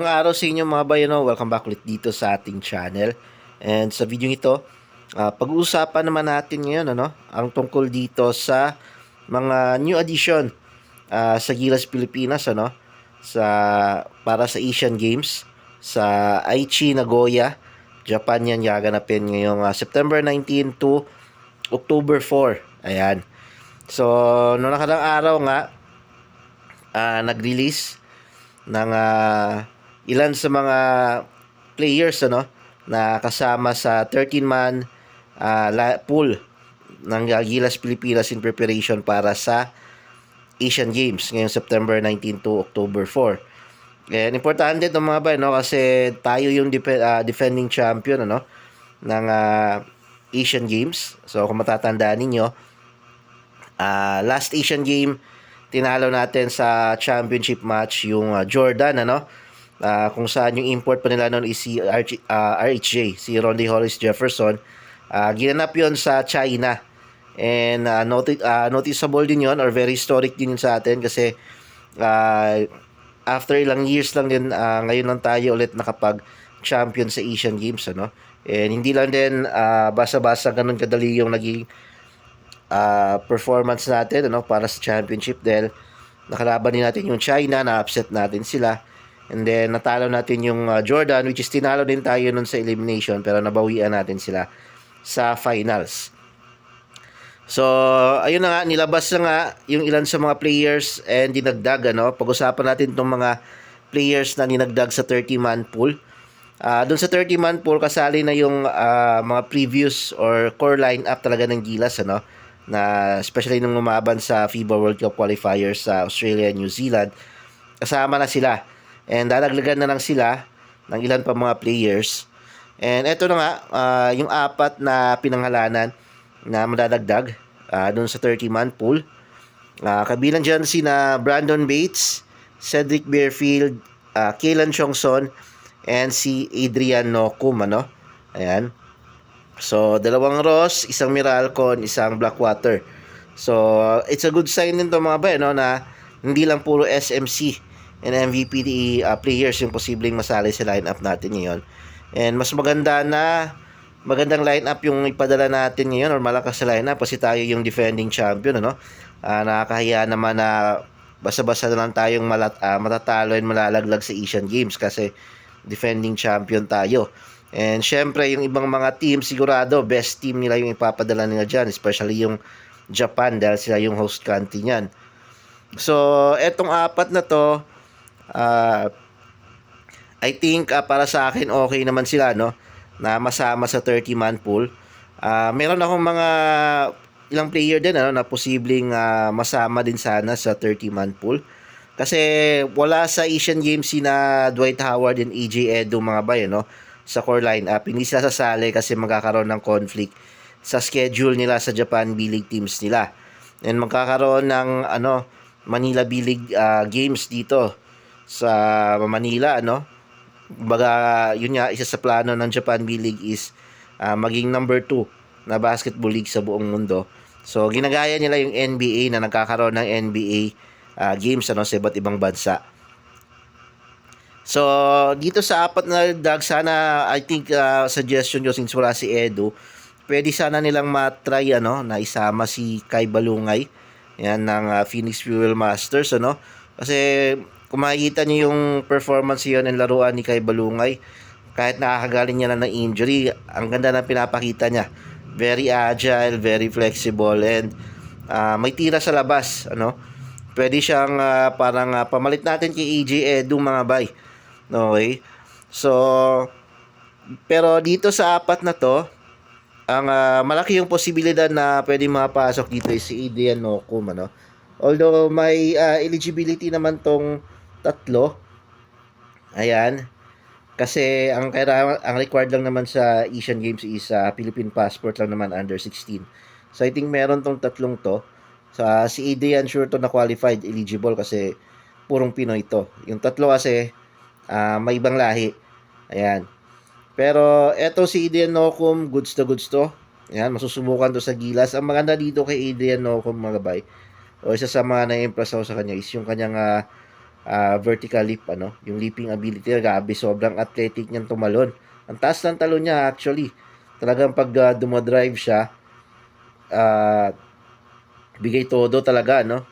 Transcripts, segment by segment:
Mga araw sa inyo mga bayan, welcome back ulit dito sa ating channel. And sa video ito, pag-uusapan naman natin ngayon ang tungkol dito sa mga new addition sa Gilas Pilipinas sa para sa Asian Games sa Aichi Nagoya, Japan yan gaganapin ngayong September 19 to October 4. Ayan. So, noong nakaraang araw nga nag-release ng ilan sa mga players na kasama sa 13-man pool ng Gilas Pilipinas in preparation para sa Asian Games ngayong September 19 to October 4. And importante ito mga bay kasi tayo yung defending champion ng Asian Games. So kung matatandaan ninyo, last Asian Game tinalo natin sa championship match yung Jordan kung saan yung import pa nila noon is si RHJ, si Rondy Hollis Jefferson. Ginanap yon sa China. And noticeable din yon, or very historic din yun sa atin kasi after ilang years lang din, ngayon lang tayo ulit nakapag champion sa Asian Games and hindi lang din basa-basa ganun kadali yung naging performance natin para sa championship dahil nakalaban din natin yung China, na-upset natin sila. And then natalo natin yung Jordan, which is tinalo din tayo nun sa elimination pero nabawian natin sila sa finals. So, ayun na nga, nilabas na nga yung ilan sa mga players and dinagdag Pag-usapan natin itong mga players na dinagdag sa 30-man pool. Doon sa 30-man pool kasali na yung mga previous or core lineup talaga ng Gilas na especially nung lumaban sa FIBA World Cup qualifiers sa Australia and New Zealand, kasama na sila. And dadaglagan na lang sila ng ilan pa mga players. And eto na nga, yung apat na pinanghalanan na madadagdag dun sa 30-man pool. Kabilang dyan sina Brandon Bates, Cedric Bearfield, Kaylan Chongson, and si Adrian Nocum. Ayan. So, dalawang Ross, isang Miralcon, isang Blackwater. So, it's a good sign din to mga bay, na hindi lang puro SMC and MVP players yung posibleng masali sa lineup natin ngayon. And mas magandang lineup yung ipadala natin ngayon, or malakas sa lineup kasi tayo yung defending champion, nakakahiya naman na basta-basta na lang tayong matatalo and malalaglag sa Asian Games kasi defending champion tayo. And syempre, yung ibang mga team, sigurado, best team nila yung ipapadala nila dyan, especially yung Japan dahil sila yung host country niyan. So, etong apat na to, I think para sa akin okay naman sila na masama sa 30-man pool. Meron akong mga ilang player din na posibleng masama din sana sa 30-man pool. Kasi wala sa Asian Games sina Dwight Howard and AJ Edo mga bay sa core lineup. Hindi sila sasali kasi magkakaroon ng conflict sa schedule nila sa Japan B-League teams nila. And magkakaroon ng Manila B-League games dito sa Manila Baga yun nga, isa sa plano ng Japan B-League is maging number 2 na basketball league sa buong mundo. So ginagaya nila yung NBA na nagkakaroon ng NBA games sa iba't ibang bansa. So, dito sa apat na dag, sana, I think, suggestion nyo, since wala si Edu, pwede sana nilang matry, na isama si Kai Balungay, yan, ng Phoenix Fuel Masters, Kasi, kung makikita nyo yung performance yun ng laruan ni Kai Balungay, kahit nakakagaling niya na ng injury, ang ganda na pinapakita niya. Very agile, very flexible, and may tira sa labas, Pwede siyang parang pamalit natin kay AJ Edu mga bay. Okay? So, pero dito sa apat na to, ang malaki yung posibilidad na pwede mapasok dito is si Adrian Nocum, Although may eligibility naman tong tatlo. Ayan. Kasi ang required lang naman sa Asian Games is Philippine passport lang naman under 16. So I think meron tong tatlong to. Si Adrian sure to na qualified, eligible kasi purong Pinoy to. Yung tatlo kasi may ibang lahi. Ayan. Pero eto si Adrian Nocum, goods to. Ayan, masusubukan to sa Gilas. Ang maganda dito kay Adrian Nocum mga bay, o isa sa mga na-impress ako sa kanya is yung kanyang vertical leap, yung leaping ability, grabe, sobrang athletic niyang tumalon. Ang taas ng talon niya actually. Talagang pag dumodrive siya, uh, bigay todo talaga, no?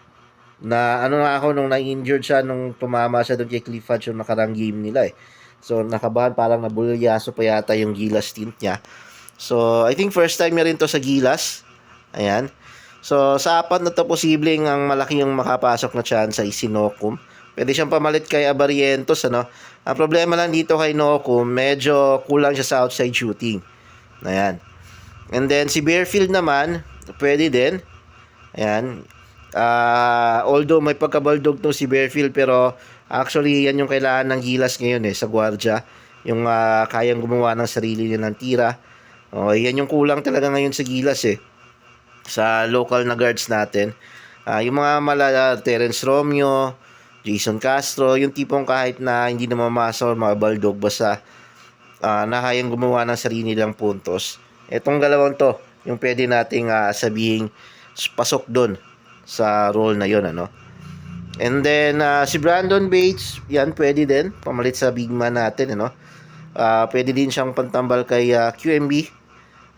Na ano na ako nung na-injured siya nung tumama siya doon kay Cliff Hodge yung nakarang game nila eh. So nakabahan, parang nabulyaso pa yata yung Gilas stint niya. So I think first time niya rin to sa Gilas. Ayan. So sa apat na to, posibleng ang malaki yung makapasok na chance ay si Nokum. Pwede siyang pamalit kay Abarientos, ano. Ang problema lang dito kay Nokum, medyo kulang siya sa outside shooting. Ayan. And then si Bearfield naman, pwede din. Ayan. Although may pagkabaldog to si Bearfield, pero actually yan yung kailangan ng Gilas ngayon sa gwardiya. Yung kayang gumawa ng sarili nilang tira. Yan yung kulang talaga ngayon sa Gilas sa local na guards natin. Yung mga Terence Romeo, Jason Castro, yung tipong kahit na hindi na mamasa o mga baldog, basta na kayang gumawa ng sarili nilang puntos. Etong dalawang to, yung pwede nating sabihing pasok doon sa role na yon, ano. And then si Brandon Bates, yan pwede din pamalit sa big man natin, ano. Pwede din siyang pantambal kay QMB.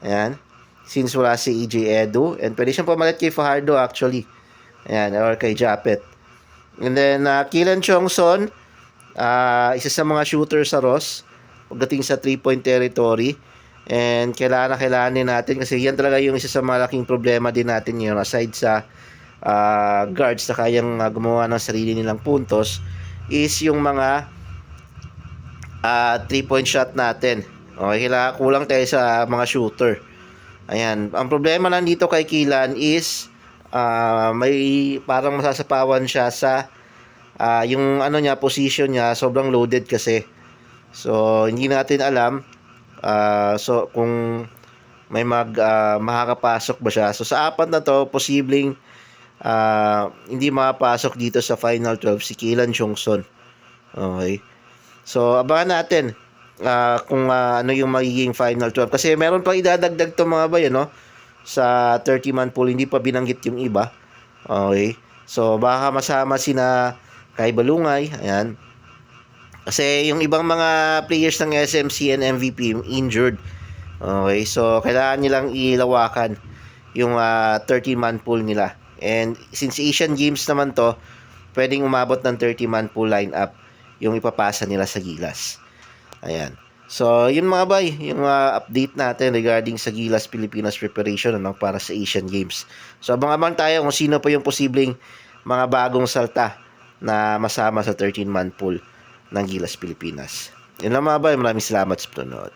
Ayan. Since wala si EJ Edu, and pwede siyang pamalit kay Fajardo actually. Ayan, or kay Japet. And then Kilan Chongson, isa sa mga shooter sa Ross pagdating sa 3-point territory. And kailangan din natin kasi yan talaga yung isa sa malaking problema din natin ngayon, aside sa guards na kayang gumawa ng sarili nilang puntos, is yung mga 3-point shot natin. Okay, kulang tayo sa mga shooter. Ayan, ang problema lang dito kay Kilan is may parang masasapawan siya sa yung niya, position niya, sobrang loaded kasi. So hindi natin alam so kung may makakapasok ba siya. So sa apat na to, posibleng hindi makapasok dito sa final 12 si Kilan Chongson. Okay. So abangan natin kung ano yung magiging final 12. Kasi meron pang idadagdag to mga bay, sa 30-man pool, hindi pa binanggit yung iba. Okay. So baka masama sina Kai Balungay, ayan. Kasi yung ibang mga players ng SMC and MVP injured. Okay, so kailangan nilang ilawakan yung 30-man pool nila. And since Asian Games naman to, pwedeng umabot ng 30-man pool lineup yung ipapasa nila sa Gilas. Ayan. So, yun mga bay, yung update natin regarding sa Gilas Pilipinas preparation para sa Asian Games. So, abang-abang tayo kung sino pa yung posibleng mga bagong salta na masama sa 13-man pool ng Gilas Pilipinas. Yun lang mga bay, maraming salamat sa panonood.